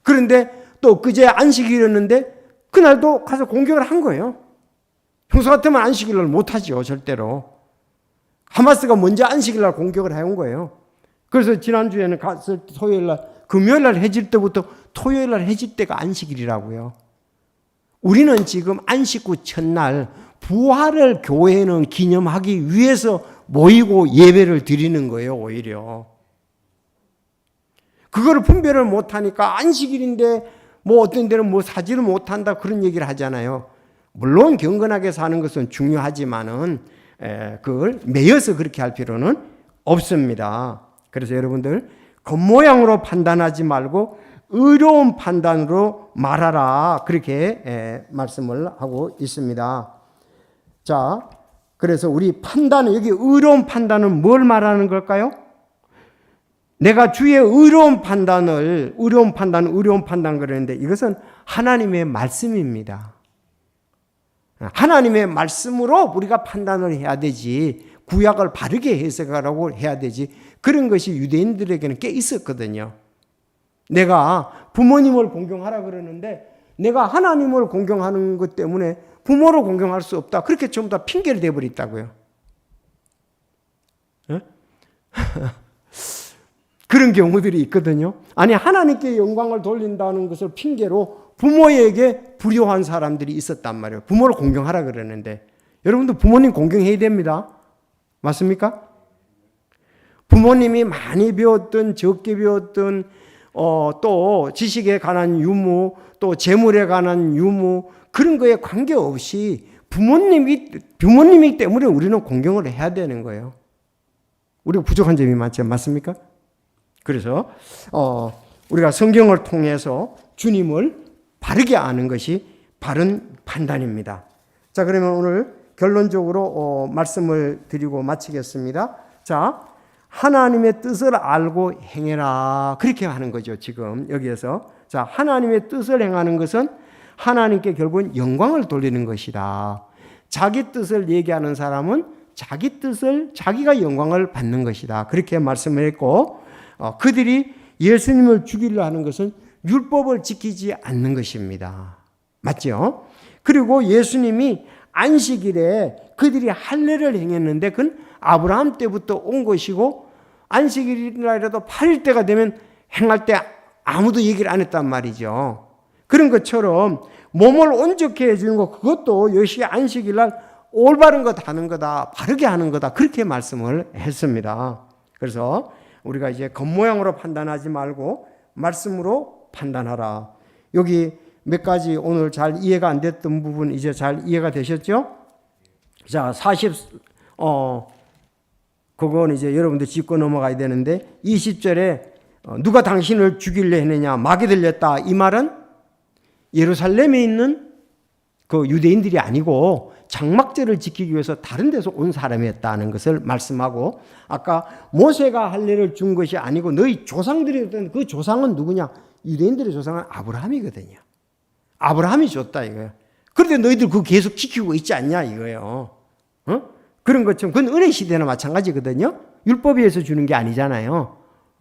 그런데 또 그제 안식일이었는데 그날도 가서 공격을 한 거예요. 평소 같으면 안식일 날 못하죠. 절대로. 하마스가 먼저 안식일 날 공격을 해온 거예요. 그래서 지난주에는 갔을 때 토요일 날, 금요일 날 해질 때부터 토요일 날 해질 때가 안식일이라고요. 우리는 지금 안식 후 첫날 부활을 교회는 기념하기 위해서 모이고 예배를 드리는 거예요. 오히려. 그거를 분별을 못하니까 안식일인데 뭐 어떤 데는 뭐 사지를 못한다 그런 얘기를 하잖아요. 물론 경건하게 사는 것은 중요하지만은 그걸 매여서 그렇게 할 필요는 없습니다. 그래서 여러분들 겉모양으로 판단하지 말고 의로운 판단으로 말하라 그렇게 말씀을 하고 있습니다. 자, 그래서 우리 판단은, 여기 의로운 판단은 뭘 말하는 걸까요? 내가 주의 의로운 판단 그러는데 이것은 하나님의 말씀입니다. 하나님의 말씀으로 우리가 판단을 해야 되지, 구약을 바르게 해석하라고 해야 되지, 그런 것이 유대인들에게는 꽤 있었거든요. 내가 부모님을 공경하라 그러는데 내가 하나님을 공경하는 것 때문에 부모를 공경할 수 없다, 그렇게 전부 다 핑계를 대버렸다고요. 그런 경우들이 있거든요. 아니, 하나님께 영광을 돌린다는 것을 핑계로 부모에게 불효한 사람들이 있었단 말이에요. 부모를 공경하라 그러는데, 여러분도 부모님 공경해야 됩니다. 맞습니까? 부모님이 많이 배웠든 적게 배웠든 또 지식에 관한 유무, 또 재물에 관한 유무, 그런 거에 관계없이 부모님이 때문에 우리는 공경을 해야 되는 거예요. 우리가 부족한 점이 많죠. 맞습니까? 그래서 우리가 성경을 통해서 주님을 바르게 아는 것이 바른 판단입니다. 자, 그러면 오늘 결론적으로 말씀을 드리고 마치겠습니다. 자, 하나님의 뜻을 알고 행해라, 그렇게 하는 거죠. 지금 여기에서, 자, 하나님의 뜻을 행하는 것은 하나님께 결국은 영광을 돌리는 것이다. 자기 뜻을 얘기하는 사람은 자기 뜻을, 자기가 영광을 받는 것이다, 그렇게 말씀을 했고, 그들이 예수님을 죽이려 하는 것은 율법을 지키지 않는 것입니다. 맞죠? 그리고 예수님이 안식일에 그들이 할례를 행했는데 그건 아브라함 때부터 온 것이고, 안식일이라도 8일 때가 되면 행할 때 아무도 얘기를 안 했단 말이죠. 그런 것처럼 몸을 온전케 해주는 것, 그것도 역시 안식일날 올바른 것 하는 거다, 바르게 하는 거다, 그렇게 말씀을 했습니다. 그래서 우리가 이제 겉모양으로 판단하지 말고 말씀으로 판단하라. 여기 몇 가지 오늘 잘 이해가 안 됐던 부분 이제 잘 이해가 되셨죠? 자, 그건 이제 여러분들 짚고 넘어가야 되는데, 20절에 누가 당신을 죽이려 했느냐, 마귀 들렸다, 이 말은 예루살렘에 있는 그 유대인들이 아니고 장막절을 지키기 위해서 다른 데서 온 사람이었다는 것을 말씀하고, 아까 모세가 할례를 준 것이 아니고 너희 조상들이 줬던 그 조상은 누구냐? 유대인들의 조상은 아브라함이거든요. 아브라함이 줬다 이거예요. 그런데 너희들 그거 계속 지키고 있지 않냐 이거예요. 그런 것처럼 그건 은혜 시대나 마찬가지거든요. 율법에 의해서 주는 게 아니잖아요.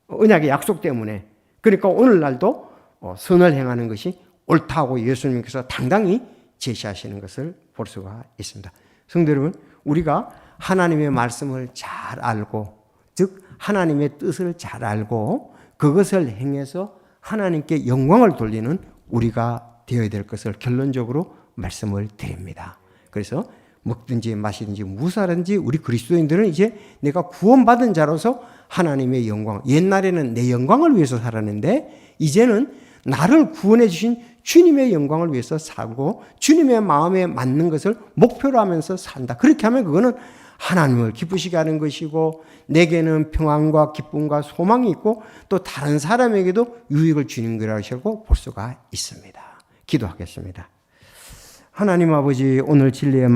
언약의 약속 때문에. 그러니까 오늘날도 선을 행하는 것이 옳다고 예수님께서 당당히 제시하시는 것을 볼 수가 있습니다. 성도 여러분, 우리가 하나님의 말씀을 잘 알고, 즉 하나님의 뜻을 잘 알고 그것을 행해서 하나님께 영광을 돌리는 우리가 되어야 될 것을 결론적으로 말씀을 드립니다. 그래서 먹든지 마시든지 무사든지 우리 그리스도인들은 이제 내가 구원받은 자로서 하나님의 영광, 옛날에는 내 영광을 위해서 살았는데 이제는 나를 구원해 주신 주님의 영광을 위해서 살고 주님의 마음에 맞는 것을 목표로 하면서 산다. 그렇게 하면 그거는 하나님을 기쁘시게 하는 것이고 내게는 평안과 기쁨과 소망이 있고 또 다른 사람에게도 유익을 주는 것이라고 볼 수가 있습니다. 기도하겠습니다. 하나님 아버지, 오늘 진리의 말